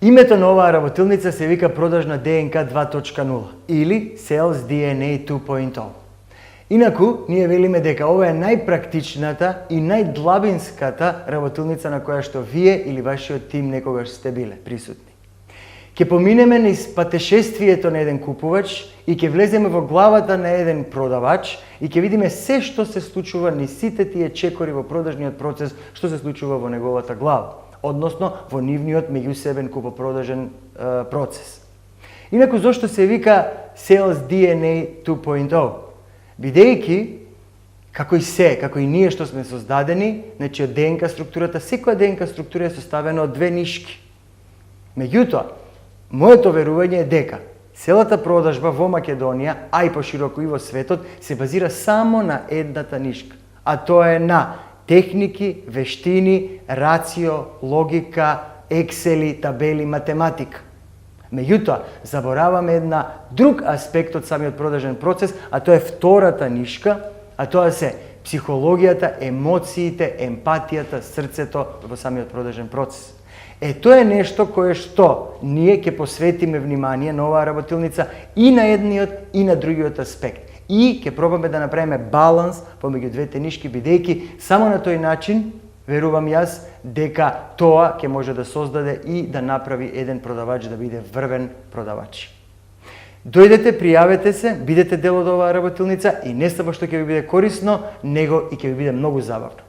Името на оваа работилница се вика продажна ДНК 2.0 или Sales DNA 2.0. Инаку, ние велиме дека ова е најпрактичната и најдлабинската работилница на која што вие или вашиот тим некогаш сте биле присутни. Ке поминеме низ патешествието на еден купувач и ке влеземе во главата на еден продавач и ке видиме се што се случува низ сите тие чекори во продажниот процес, што се случува во неговата глава, односно во нивниот меѓусебен купопродажен процес. Инаку, зошто се вика Sales DNA 2.0? Бидејќи, како и ние што сме создадени, значи од ДНК структурата, секоја ДНК структура е составена од две нишки. Меѓутоа, моето верување е дека целата продажба во Македонија, а и пошироко и во светот, се базира само на едната нишка, а тоа е на техники, вештини, рацио, логика, ексели, табели, математика. Меѓутоа, забораваме една друг аспект од самиот продажен процес, а тоа е втората нишка, а тоа се психологијата, емоциите, емпатијата, срцето во самиот продажен процес. Тоа е нешто кое што ние ќе посветиме внимание на оваа работилница и на едниот и на другиот аспект. И ќе пробаме да направиме баланс помеѓу двете нишки, бидејќи само на тој начин верувам јас дека тоа ќе може да создаде и да направи еден продавач да биде врвен продавач. Дојдете, пријавете се, бидете дел од оваа работилница и не само што ќе ви биде корисно, него и ќе ви биде многу забавно.